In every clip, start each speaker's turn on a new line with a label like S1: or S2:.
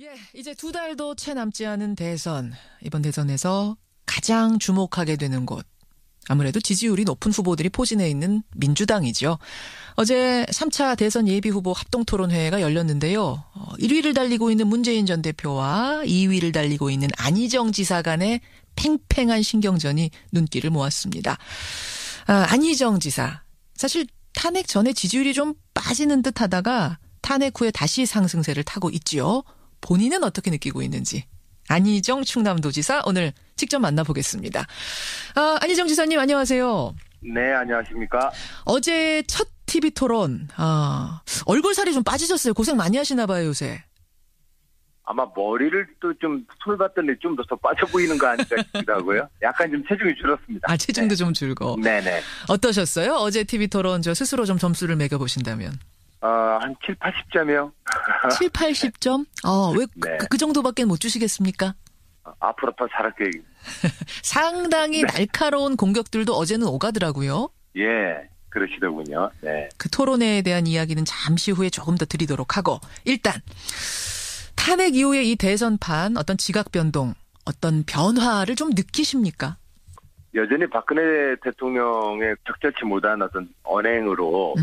S1: 예, 이제 2달도 채 남지 않은 대선. 이번 대선에서 가장 주목하게 되는 곳. 아무래도 지지율이 높은 후보들이 포진해 있는 민주당이죠. 어제 3차 대선 예비후보 합동토론회가 열렸는데요. 1위를 달리고 있는 문재인 전 대표와 2위를 달리고 있는 안희정 지사 간의 팽팽한 신경전이 눈길을 모았습니다. 안희정 지사. 사실 탄핵 전에 지지율이 좀 빠지는 듯 하다가 탄핵 후에 다시 상승세를 타고 있지요. 본인은 어떻게 느끼고 있는지 안희정 충남도지사 오늘 직접 만나보겠습니다. 안희정 지사님 안녕하세요.
S2: 네, 안녕하십니까.
S1: 어제 첫 TV 토론 얼굴살이 좀 빠지셨어요. 고생 많이 하시나 봐요 요새.
S2: 아마 머리를 또 좀 손을 봤더니 좀 더 빠져 보이는 거 아닐까 싶기도 하고요. 약간 좀 체중이 줄었습니다.
S1: 체중도 네. 좀 줄고.
S2: 네네.
S1: 어떠셨어요? 어제 TV 토론 저 스스로 좀 점수를 매겨보신다면.
S2: 한 7, 80점이요.
S1: 7, 80점? 왜 그 정도밖에 못 주시겠습니까?
S2: 앞으로 더 잘할게요.
S1: 상당히 날카로운 공격들도 어제는 오가더라고요.
S2: 예, 그러시더군요. 네.
S1: 그 토론회에 대한 이야기는 잠시 후에 조금 더 드리도록 하고 일단 탄핵 이후에 이 대선판 어떤 지각 변동, 어떤 변화를 좀 느끼십니까?
S2: 여전히 박근혜 대통령의 적절치 못한 어떤 언행으로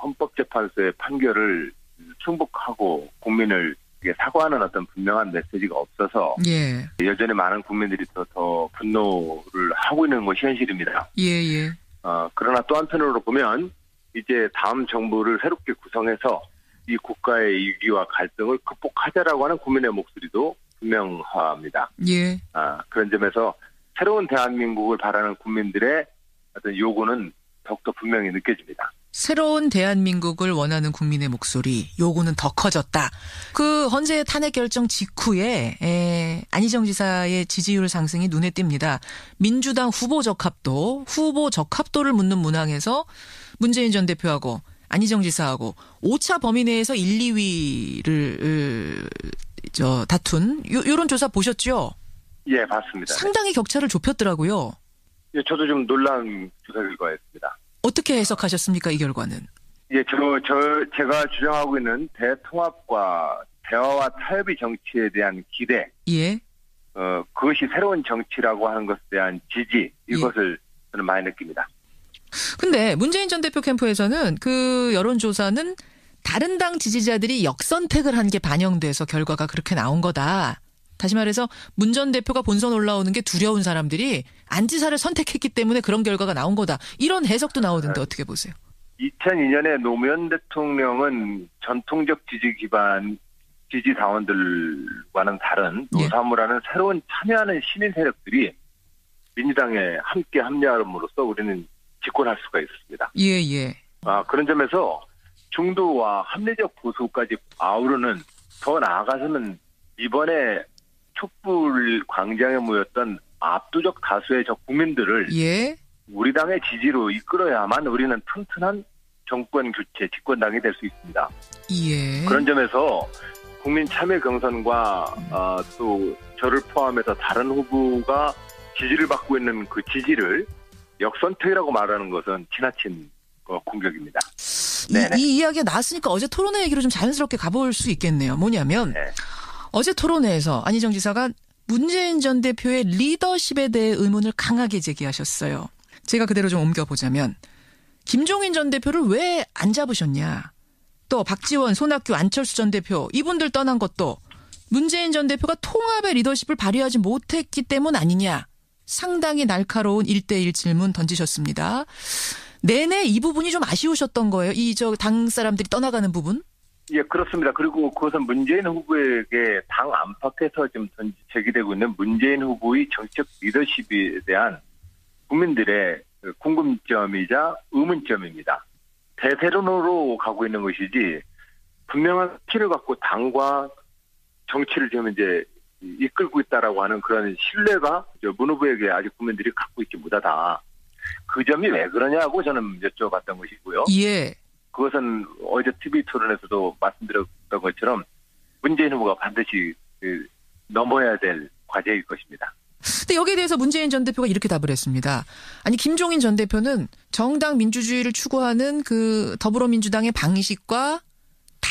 S2: 헌법재판소의 판결을 승복하고 국민을 사과하는 어떤 분명한 메시지가 없어서
S1: 예.
S2: 여전히 많은 국민들이 더 분노를 하고 있는 것이 현실입니다.
S1: 예.
S2: 그러나 또 한편으로 보면 이제 다음 정부를 새롭게 구성해서 이 국가의 위기와 갈등을 극복하자라고 하는 국민의 목소리도 분명합니다.
S1: 예.
S2: 그런 점에서 새로운 대한민국을 바라는 국민들의 어떤 요구는 더욱더 분명히 느껴집니다.
S1: 새로운 대한민국을 원하는 국민의 목소리, 요구는 더 커졌다. 그 헌재 탄핵 결정 직후에 안희정 지사의 지지율 상승이 눈에 띕니다. 민주당 후보 적합도를 묻는 문항에서 문재인 전 대표하고 안희정 지사하고 5차 범위 내에서 1, 2위를 다툰 요런 조사 보셨죠?
S2: 예, 봤습니다.
S1: 상당히 격차를 좁혔더라고요.
S2: 예, 저도 좀 놀라운 조사 결과였습니다.
S1: 어떻게 해석하셨습니까, 이 결과는?
S2: 예, 제가 주장하고 있는 대통합과 대화와 타협의 정치에 대한 기대.
S1: 예.
S2: 그것이 새로운 정치라고 하는 것에 대한 지지, 이것을 저는 많이 느낍니다.
S1: 근데 문재인 전 대표 캠프에서는 그 여론조사는 다른 당 지지자들이 역선택을 한 게 반영돼서 결과가 그렇게 나온 거다. 다시 말해서 문 전 대표가 본선 올라오는 게 두려운 사람들이 안 지사를 선택했기 때문에 그런 결과가 나온 거다. 이런 해석도 나오던데 어떻게 보세요?
S2: 2002년에 노무현 대통령은 전통적 지지 기반 지지 당원들과는 다른 노사모라는 새로운 참여하는 시민 세력들이 민주당에 함께 합류함으로써 우리는 집권할 수가 있었습니다.
S1: 예.
S2: 그런 점에서 중도와 합리적 보수까지 아우르는, 더 나아가서는 이번에 촛불 광장에 모였던 압도적 다수의 국민들을 우리 당의 지지로 이끌어야만 우리는 튼튼한 정권 교체, 집권당이 될 수 있습니다.
S1: 예.
S2: 그런 점에서 국민 참여 경선과 또 저를 포함해서 다른 후보가 지지를 받고 있는 그 지지를 역선택이라고 말하는 것은 지나친 공격입니다.
S1: 이 이야기가 나왔으니까 어제 토론회 얘기로 좀 자연스럽게 가볼 수 있겠네요. 뭐냐면 어제 토론회에서 안희정 지사가 문재인 전 대표의 리더십에 대해 의문을 강하게 제기하셨어요. 제가 그대로 좀 옮겨보자면 김종인 전 대표를 왜 안 잡으셨냐. 또 박지원, 손학규, 안철수 전 대표 이분들 떠난 것도 문재인 전 대표가 통합의 리더십을 발휘하지 못했기 때문 아니냐. 상당히 날카로운 1대1 질문 던지셨습니다. 내내 이 부분이 좀 아쉬우셨던 거예요. 당 사람들이 떠나가는 부분?
S2: 예, 그렇습니다. 그리고 그것은 문재인 후보에게 당 안팎에서 지금 제기되고 있는 문재인 후보의 정책 리더십에 대한 국민들의 궁금점이자 의문점입니다. 대세론으로 가고 있는 것이지 분명한 키를 갖고 당과 정치를 지금 이제 이끌고 있다라고 하는 그런 신뢰가 문 후보에게 아직 국민들이 갖고 있지 못하다. 그 점이 왜 그러냐고 저는 여쭤봤던 것이고요.
S1: 예.
S2: 그것은 어제 TV 토론에서도 말씀드렸던 것처럼 문재인 후보가 반드시 넘어야 될 과제일 것입니다.
S1: 근데 여기에 대해서 문재인 전 대표가 이렇게 답을 했습니다. 아니 김종인 전 대표는 정당 민주주의를 추구하는 그 더불어민주당의 방식과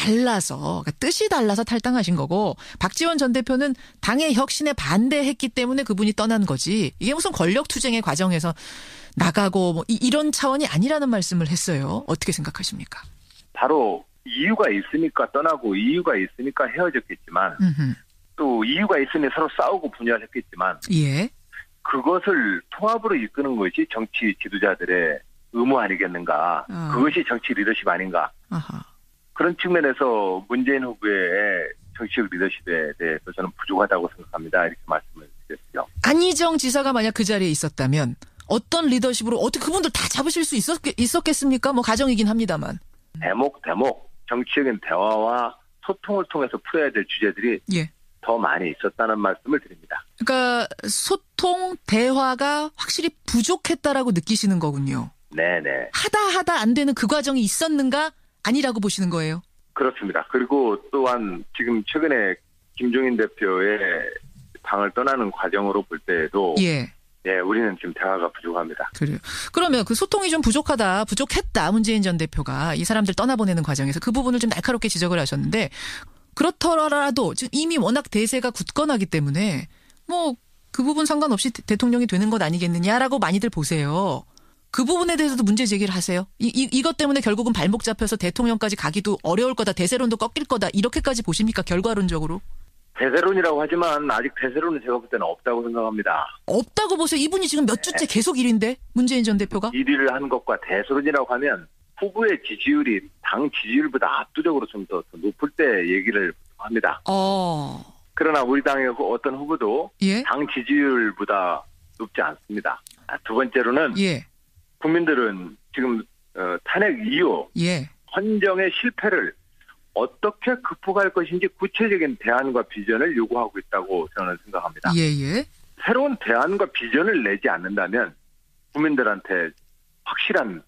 S1: 달라서, 그러니까 뜻이 달라서 탈당하신 거고, 박지원 전 대표는 당의 혁신에 반대했기 때문에 그분이 떠난 거지, 이게 무슨 권력투쟁의 과정에서 나가고 뭐 이런 차원이 아니라는 말씀을 했어요. 어떻게 생각하십니까?
S2: 바로 이유가 있으니까 떠나고 이유가 있으니까 헤어졌겠지만 또 이유가 있으니 서로 싸우고 분열했겠지만
S1: 예.
S2: 그것을 통합으로 이끄는 것이 정치 지도자들의 의무 아니겠는가. 그것이 정치 리더십 아닌가.
S1: 아하.
S2: 그런 측면에서 문재인 후보의 정치적 리더십에 대해서 저는 부족하다고 생각합니다. 이렇게 말씀을 드렸죠.
S1: 안희정 지사가 만약 그 자리에 있었다면 어떤 리더십으로 어떻게 그분들 다 잡으실 수 있었겠습니까? 뭐 가정이긴 합니다만.
S2: 대목 정치적인 대화와 소통을 통해서 풀어야 될 주제들이
S1: 예.
S2: 더 많이 있었다는 말씀을 드립니다.
S1: 그러니까 소통, 대화가 확실히 부족했다라고 느끼시는 거군요.
S2: 네네.
S1: 하다 안 되는 그 과정이 있었는가? 아니라고 보시는 거예요?
S2: 그렇습니다. 그리고 또한 지금 최근에 김종인 대표의 당을 떠나는 과정으로 볼 때에도
S1: 예.
S2: 예, 우리는 지금 대화가 부족합니다.
S1: 그래요. 그러면 그 소통이 좀 부족했다. 문재인 전 대표가 이 사람들 떠나보내는 과정에서 그 부분을 좀 날카롭게 지적을 하셨는데 그렇더라도 지금 이미 워낙 대세가 굳건하기 때문에 뭐 그 부분 상관없이 대통령이 되는 것 아니겠느냐라고 많이들 보세요. 그 부분에 대해서도 문제 제기를 하세요. 이것 때문에 결국은 발목 잡혀서 대통령까지 가기도 어려울 거다. 대세론도 꺾일 거다. 이렇게까지 보십니까? 결과론적으로.
S2: 대세론이라고 하지만 아직 대세론은 제가 볼 때는 없다고 생각합니다.
S1: 없다고 보세요. 이분이 지금 몇 주째 계속 1위인데 문재인 전 대표가.
S2: 1위를 한 것과 대세론이라고 하면 후보의 지지율이 당 지지율보다 압도적으로 좀 더 높을 때 얘기를 합니다. 그러나 우리 당의 어떤 후보도
S1: 예?
S2: 당 지지율보다 높지 않습니다. 두 번째로는
S1: 예.
S2: 국민들은 지금 탄핵 이후
S1: 예.
S2: 헌정의 실패를 어떻게 극복할 것인지 구체적인 대안과 비전을 요구하고 있다고 저는 생각합니다.
S1: 예예.
S2: 새로운 대안과 비전을 내지 않는다면 국민들한테 확실한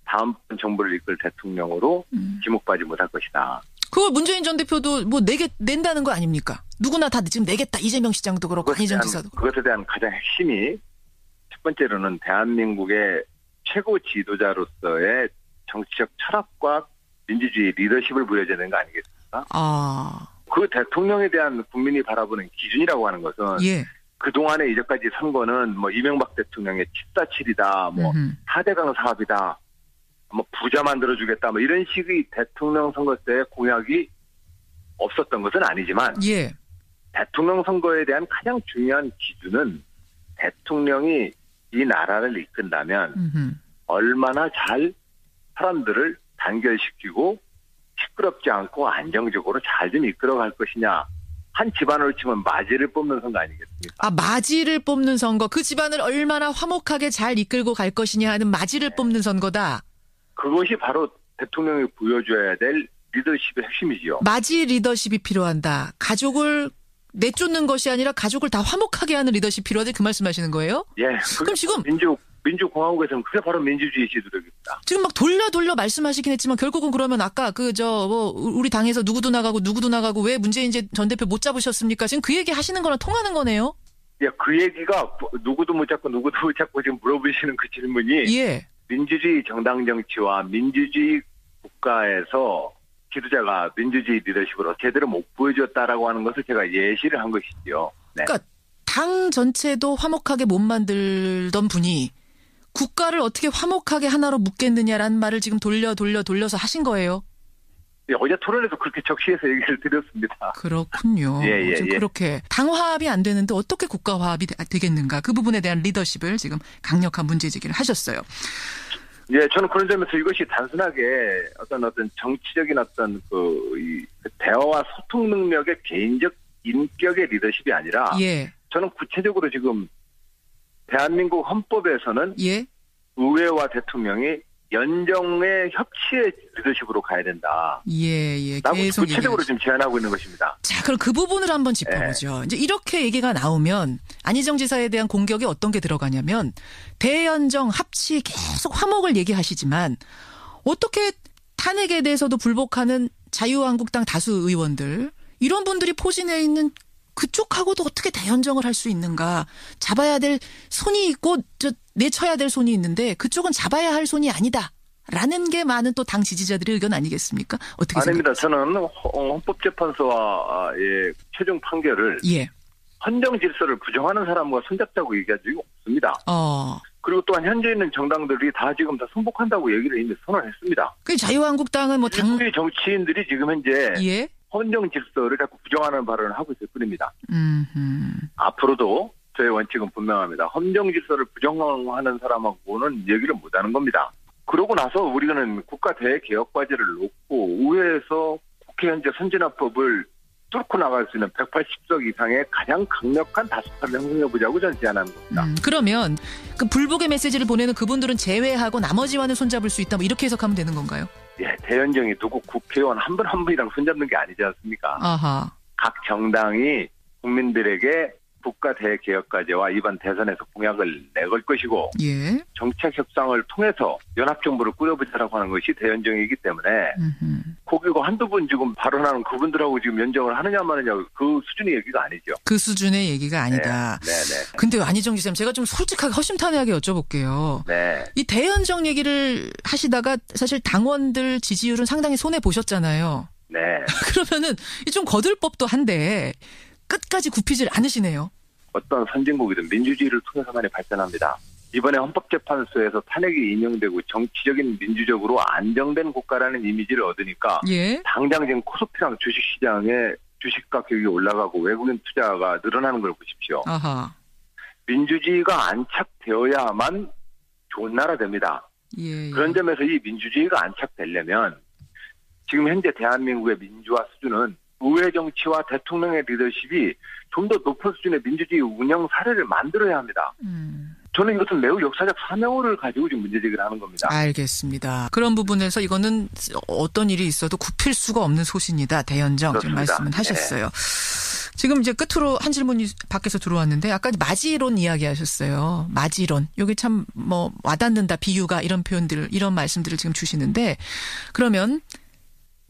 S2: 다음번 정부를 이끌 대통령으로 지목받지 못할 것이다.
S1: 그걸 문재인 전 대표도 뭐 낸다는 거 아닙니까? 누구나 다 지금 내겠다. 이재명 시장도 그렇고 안희정 지사도 그렇고.
S2: 그것에 대한 가장 핵심이 첫 번째로는 대한민국의 최고 지도자로서의 정치적 철학과 민주주의 리더십을 보여줘야 되는 거 아니겠습니까? 그 대통령에 대한 국민이 바라보는 기준이라고 하는 것은
S1: 예.
S2: 그동안의 이제까지 선거는 뭐 이명박 대통령의 747이다, 뭐 4대강 사업이다, 뭐 부자 만들어주겠다, 뭐 이런 식의 대통령 선거 때 공약이 없었던 것은 아니지만
S1: 예.
S2: 대통령 선거에 대한 가장 중요한 기준은 대통령이 이 나라를 이끈다면 얼마나 잘 사람들을 단결시키고 시끄럽지 않고 안정적으로 잘 좀 이끌어갈 것이냐. 한 집안으로 치면 마지를 뽑는 선거 아니겠습니까?
S1: 마지를 뽑는 선거. 그 집안을 얼마나 화목하게 잘 이끌고 갈 것이냐 하는 마지를 뽑는 선거다.
S2: 그것이 바로 대통령이 보여줘야 될 리더십의 핵심이지요.
S1: 마지 리더십이 필요한다. 가족을 내쫓는 것이 아니라 가족을 다 화목하게 하는 리더십 필요하다. 그 말씀하시는 거예요?
S2: 예.
S1: 그럼 지금
S2: 민주공화국에서는 그게 바로 민주주의 지도력입니다.
S1: 지금 막 돌려 말씀하시긴 했지만 결국은 그러면 아까 우리 당에서 누구도 나가고 왜 문재인 전 대표 못 잡으셨습니까? 지금 그 얘기 하시는 거랑 통하는 거네요?
S2: 예, 그 얘기가 누구도 못 잡고 지금 물어보시는 그 질문이
S1: 예.
S2: 민주주의 정당 정치와 민주주의 국가에서 지도자가 민주주의 리더십으로 제대로 못 보여줬다라고 하는 것을 제가 예시를 한 것이지요. 네.
S1: 그러니까 당 전체도 화목하게 못 만들던 분이 국가를 어떻게 화목하게 하나로 묶겠느냐라는 말을 지금 돌려서 하신 거예요.
S2: 예, 어제 토론에서 그렇게 적시해서 얘기를 드렸습니다.
S1: 그렇군요.
S2: 예.
S1: 그렇게 당 화합이 안 되는데 어떻게 국가 화합이 되겠는가. 그 부분에 대한 리더십을 지금 강력한 문제 제기를 하셨어요.
S2: 예, 저는 그런 점에서 이것이 단순하게 어떤 정치적인 이 대화와 소통 능력의 개인적 인격의 리더십이 아니라
S1: 예.
S2: 저는 구체적으로 지금 대한민국 헌법에서는
S1: 예.
S2: 의회와 대통령이 연정의 협치의 리더십으로 가야 된다.
S1: 예.
S2: 라고 구체적으로 지금 제안하고 있는 것입니다.
S1: 자, 그럼 그 부분을 한번 짚어보죠. 이제 이렇게 얘기가 나오면 안희정 지사에 대한 공격이 어떤 게 들어가냐면 대연정, 합치 계속 화목을 얘기하시지만 어떻게 탄핵에 대해서도 불복하는 자유한국당 다수 의원들 이런 분들이 포진해 있는 그쪽하고도 어떻게 대연정을 할 수 있는가. 잡아야 될 손이 있고 내쳐야 될 손이 있는데 그쪽은 잡아야 할 손이 아니다 라는 게 많은 또 당 지지자들의 의견 아니겠습니까? 어떻게
S2: 아닙니다.
S1: 생각하세요?
S2: 저는 헌법재판소의 최종 판결을
S1: 예.
S2: 헌정 질서를 부정하는 사람과 손잡자고 얘기한 적이 없습니다. 그리고 또한 현재 있는 정당들이 다 지금 다 승복한다고 얘기를 이미 선언했습니다.
S1: 그 자유한국당은 뭐 당
S2: 우리 정치인들이 지금 현재
S1: 예.
S2: 헌정 질서를 자꾸 부정하는 발언을 하고 있을 뿐입니다. 앞으로도 저의 원칙은 분명합니다. 헌정 질서를 부정하는 사람하고는 얘기를 못하는 겁니다. 그러고 나서 우리는 국가 대개혁 과제를 놓고 의회에서 국회 현재 선진화법을 뚫고 나갈 수 있는 180석 이상의 가장 강력한 다수파를 형성해보자고 저는 제안하는 겁니다.
S1: 그러면 그 불복의 메시지를 보내는 그분들은 제외하고 나머지와는 손잡을 수 있다. 뭐 이렇게 해석하면 되는 건가요?
S2: 예, 대연정이 누구 국회의원 한 분 한 분이랑 손잡는 게 아니지 않습니까?
S1: 아하.
S2: 각 정당이 국민들에게 국가 대개혁 과제와 이번 대선에서 공약을 내걸 것이고
S1: 예.
S2: 정책 협상을 통해서 연합정부를 꾸려보자라고 하는 것이 대연정이기 때문에 거기고 한두 분 지금 발언하는 그분들하고 지금 연정을 하느냐 마느냐 그 수준의 얘기가 아니죠.
S1: 그 수준의 얘기가 아니다.
S2: 네.
S1: 근데 안희정 지사님 제가 좀 솔직하게 허심탄회하게 여쭤볼게요.
S2: 네.
S1: 이 대연정 얘기를 하시다가 사실 당원들 지지율은 상당히 손해 보셨잖아요.
S2: 네.
S1: 그러면은 좀 거들 법도 한데 끝까지 굽히질 않으시네요.
S2: 어떤 선진국이든 민주주의를 통해서만이 발전합니다. 이번에 헌법재판소에서 탄핵이 인용되고 정치적인 민주적으로 안정된 국가라는 이미지를 얻으니까
S1: 예.
S2: 당장 지금 코스피랑 주식시장에 주식 가격이 올라가고 외국인 투자가 늘어나는 걸 보십시오.
S1: 아하.
S2: 민주주의가 안착되어야만 좋은 나라 됩니다.
S1: 예.
S2: 그런 점에서 이 민주주의가 안착되려면 지금 현재 대한민국의 민주화 수준은 의회 정치와 대통령의 리더십이 좀 더 높은 수준의 민주주의 운영 사례를 만들어야 합니다. 저는 이것은 매우 역사적 사명을 가지고 지금 문제제기를 하는 겁니다.
S1: 알겠습니다. 그런 부분에서 이거는 어떤 일이 있어도 굽힐 수가 없는 소신이다. 대연정 지금 말씀은 하셨어요. 지금 이제 끝으로 한 질문이 밖에서 들어왔는데 아까 마지론 이야기하셨어요. 마지론. 여기 참 뭐 와닿는다. 비유가 이런 표현들 이런 말씀들을 지금 주시는데 그러면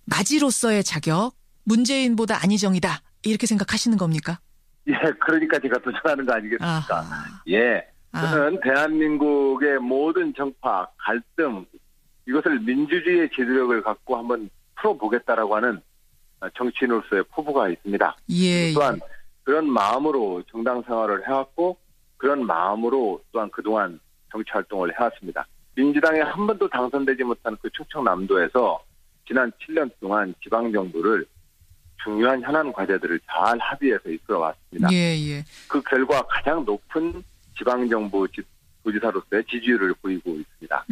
S1: 마지로서의 자격 문재인보다 안희정이다. 이렇게 생각하시는 겁니까?
S2: 예, 그러니까 제가 도전하는 거 아니겠습니까?
S1: 아하.
S2: 예. 저는 대한민국의 모든 정파, 갈등, 이것을 민주주의의 지도력을 갖고 한번 풀어보겠다라고 하는 정치인으로서의 포부가 있습니다.
S1: 예.
S2: 또한 그런 마음으로 정당 생활을 해왔고 그런 마음으로 또한 그동안 정치 활동을 해왔습니다. 민주당에 한 번도 당선되지 못한 그 충청남도에서 지난 7년 동안 지방정부를 중요한 현안 과제들을 잘 합의해서 이끌어왔습니다.
S1: 예.
S2: 그 결과 가장 높은 지방정부 도지사로서의 지지율을 보이고 있습니다.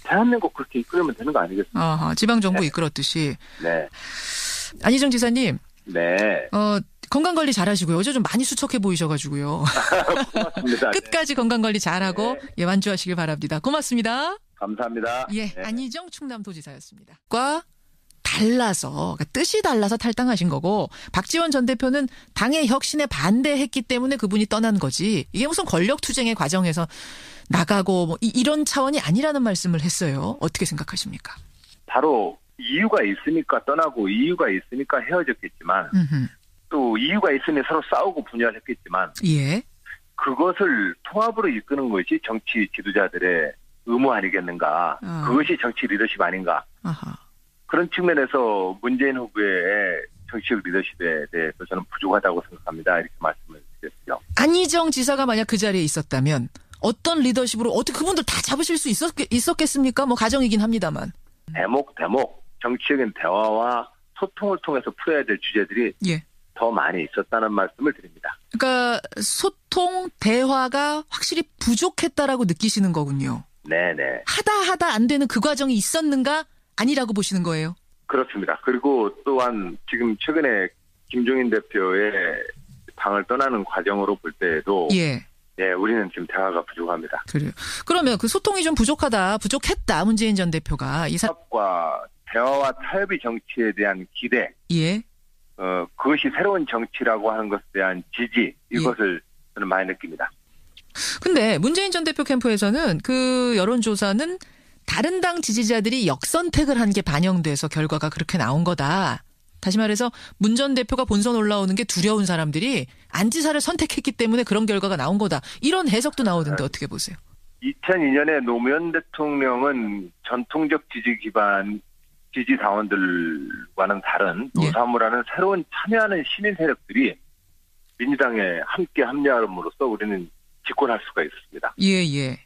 S2: 대한민국 그렇게 이끌면 되는 거 아니겠습니까?
S1: 아하, 지방정부 이끌었듯이.
S2: 네.
S1: 안희정 지사님.
S2: 네.
S1: 건강관리 잘하시고요. 어제 좀 많이 수척해 보이셔가지고요.
S2: 고맙습니다.
S1: 끝까지 건강관리 잘하고 예, 완주하시길 바랍니다. 고맙습니다.
S2: 감사합니다.
S1: 예,
S2: 네.
S1: 안희정 충남도지사였습니다. 과 달라서 그러니까 뜻이 달라서 탈당하신 거고 박지원 전 대표는 당의 혁신에 반대했기 때문에 그분이 떠난 거지. 이게 무슨 권력투쟁의 과정에서 나가고 뭐 이런 차원이 아니라는 말씀을 했어요. 어떻게 생각하십니까?
S2: 바로 이유가 있으니까 떠나고 이유가 있으니까 헤어졌겠지만 또 이유가 있으니 서로 싸우고 분열했겠지만
S1: 예.
S2: 그것을 통합으로 이끄는 것이 정치 지도자들의 의무 아니겠는가. 그것이 정치 리더십 아닌가.
S1: 아하.
S2: 그런 측면에서 문재인 후보의 정치적 리더십에 대해서 저는 부족하다고 생각합니다. 이렇게 말씀을 드렸죠.
S1: 안희정 지사가 만약 그 자리에 있었다면 어떤 리더십으로 어떻게 그분들 다 잡으실 수 있었겠습니까? 뭐 가정이긴 합니다만.
S2: 대목 정치적인 대화와 소통을 통해서 풀어야 될 주제들이
S1: 예.
S2: 더 많이 있었다는 말씀을 드립니다.
S1: 그러니까 소통 대화가 확실히 부족했다라고 느끼시는 거군요.
S2: 네네.
S1: 하다 안 되는 그 과정이 있었는가? 아니라고 보시는 거예요?
S2: 그렇습니다. 그리고 또한 지금 최근에 김종인 대표의 당을 떠나는 과정으로 볼 때에도
S1: 예.
S2: 예, 우리는 지금 대화가 부족합니다.
S1: 그래요. 그러면 그 소통이 좀 부족했다. 문재인 전 대표가
S2: 과 대화와 타협의 정치에 대한 기대,
S1: 예.
S2: 그것이 새로운 정치라고 하는 것에 대한 지지 이것을 저는 많이 느낍니다.
S1: 근데 문재인 전 대표 캠프에서는 그 여론조사는 다른 당 지지자들이 역선택을 한 게 반영돼서 결과가 그렇게 나온 거다. 다시 말해서 문 전 대표가 본선 올라오는 게 두려운 사람들이 안 지사를 선택했기 때문에 그런 결과가 나온 거다. 이런 해석도 나오던데 어떻게 보세요?
S2: 2002년에 노무현 대통령은 전통적 지지 사원들과는 다른 노사모라는 새로운 참여하는 시민 세력들이 민주당에 함께 합류함으로써 우리는 집권할 수가 있었습니다.
S1: 예.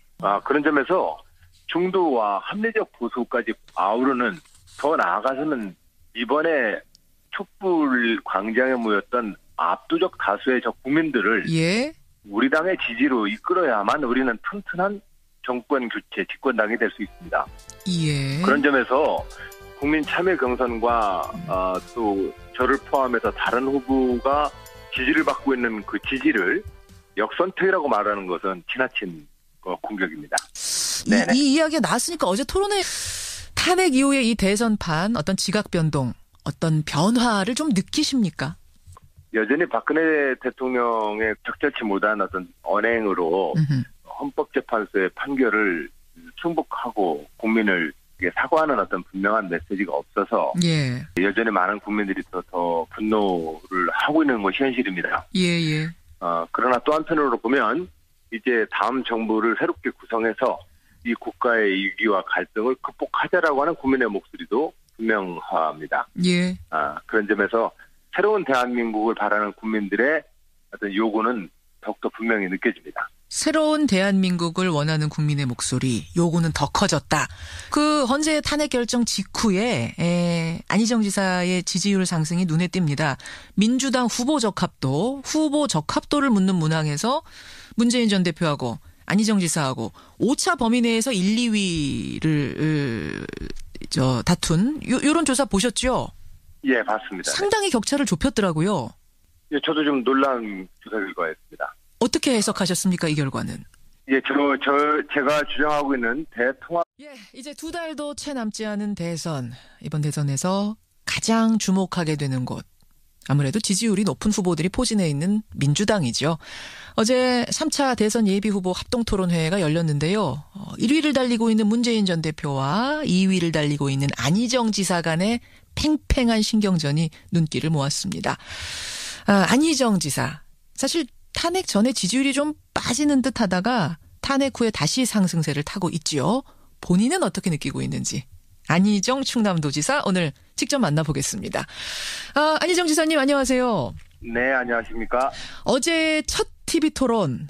S2: 그런 점에서 중도와 합리적 보수까지 아우르는, 더 나아가서는 이번에 촛불 광장에 모였던 압도적 다수의 저 국민들을 우리 당의 지지로 이끌어야만 우리는 튼튼한 정권 교체 집권당이 될 수 있습니다. 그런 점에서 국민 참여 경선과 또 저를 포함해서 다른 후보가 지지를 받고 있는 그 지지를 역선택이라고 말하는 것은 지나친 공격입니다.
S1: 이 이야기가 나왔으니까 어제 토론회 탄핵 이후의 이 대선판 어떤 지각 변동, 어떤 변화를 좀 느끼십니까?
S2: 여전히 박근혜 대통령의 적절치 못한 어떤 언행으로 헌법재판소의 판결을 승복하고 국민을 사과하는 어떤 분명한 메시지가 없어서 여전히 많은 국민들이 더 분노를 하고 있는 것이 현실입니다. 그러나 또 한편으로 보면 이제 다음 정부를 새롭게 구성해서 이 국가의 위기와 갈등을 극복하자라고 하는 국민의 목소리도 분명합니다. 그런 점에서 새로운 대한민국을 바라는 국민들의 어떤 요구는 더욱더 분명히 느껴집니다.
S1: 새로운 대한민국을 원하는 국민의 목소리, 요구는 더 커졌다. 그 헌재 탄핵 결정 직후에 안희정 지사의 지지율 상승이 눈에 띕니다. 민주당 후보 적합도를 묻는 문항에서 문재인 전 대표하고 안희정 지사하고 5차 범위 내에서 1, 2위를 다툰 요런 조사 보셨죠?
S2: 예, 봤습니다.
S1: 상당히 격차를 좁혔더라고요.
S2: 예, 저도 좀 놀란 조사 결과였습니다.
S1: 어떻게 해석하셨습니까, 이 결과는?
S2: 예, 제가 주장하고 있는 대통합.
S1: 이제 2달도 채 남지 않은 대선. 이번 대선에서 가장 주목하게 되는 곳. 아무래도 지지율이 높은 후보들이 포진해 있는 민주당이죠. 어제 3차 대선 예비후보 합동토론회가 열렸는데요. 1위를 달리고 있는 문재인 전 대표와 2위를 달리고 있는 안희정 지사 간의 팽팽한 신경전이 눈길을 모았습니다. 안희정 지사. 사실 탄핵 전에 지지율이 좀 빠지는 듯 하다가 탄핵 후에 다시 상승세를 타고 있지요. 본인은 어떻게 느끼고 있는지. 안희정 충남도지사 오늘 직접 만나보겠습니다. 안희정 지사님 안녕하세요.
S2: 네, 안녕하십니까.
S1: 어제 첫 TV 토론.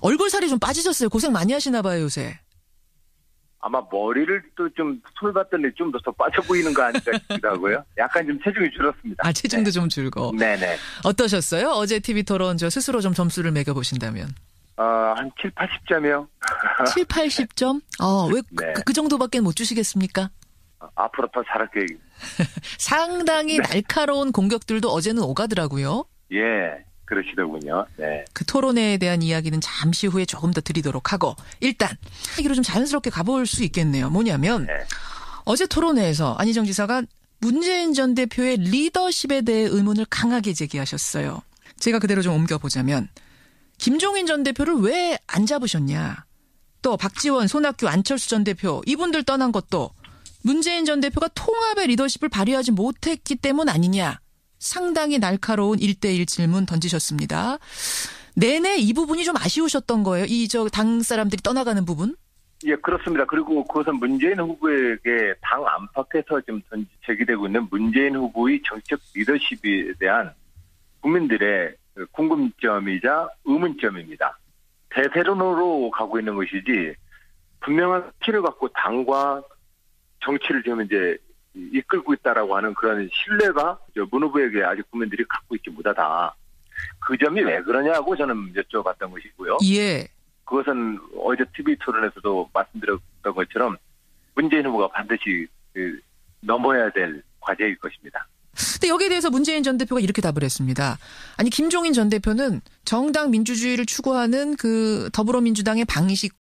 S1: 얼굴살이 좀 빠지셨어요. 고생 많이 하시나 봐요, 요새.
S2: 아마 머리를 또 좀 손을 봤더니 좀 더 빠져 보이는 거 아닌가 싶기도 하고요. 약간 좀 체중이 줄었습니다.
S1: 체중도 좀 줄고.
S2: 네네.
S1: 어떠셨어요? 어제 TV 토론 스스로 좀 점수를 매겨보신다면.
S2: 한 7, 80점이요.
S1: 7, 80점? 왜 그 정도밖에 못 주시겠습니까?
S2: 앞으로 더 잘할게요.
S1: 상당히 날카로운 공격들도 어제는 오가더라고요.
S2: 예, 그러시더군요. 네.
S1: 그 토론회에 대한 이야기는 잠시 후에 조금 더 드리도록 하고 일단 얘기로 좀 자연스럽게 가볼 수 있겠네요. 뭐냐면 어제 토론회에서 안희정 지사가 문재인 전 대표의 리더십에 대해 의문을 강하게 제기하셨어요. 제가 그대로 좀 옮겨보자면 김종인 전 대표를 왜 안 잡으셨냐. 또 박지원, 손학규, 안철수 전 대표 이분들 떠난 것도 문재인 전 대표가 통합의 리더십을 발휘하지 못했기 때문 아니냐. 상당히 날카로운 1대1 질문 던지셨습니다. 내내 이 부분이 좀 아쉬우셨던 거예요. 당 사람들이 떠나가는 부분?
S2: 예, 그렇습니다. 그리고 그것은 문재인 후보에게 당 안팎에서 지금 제기되고 있는 문재인 후보의 정책 리더십에 대한 국민들의 궁금점이자 의문점입니다. 대세론으로 가고 있는 것이지 분명한 키를 갖고 당과 정치를 지금 이제 이끌고 있다라고 하는 그런 신뢰가 문 후보에게 아직 국민들이 갖고 있지 못하다. 그 점이 왜 그러냐고 저는 여쭤봤던 것이고요.
S1: 예.
S2: 그것은 어제 TV 토론에서도 말씀드렸던 것처럼 문재인 후보가 반드시 넘어야 될 과제일 것입니다.
S1: 근데 여기에 대해서 문재인 전 대표가 이렇게 답을 했습니다. 아니 김종인 전 대표는 정당 민주주의를 추구하는 그 더불어민주당의 방식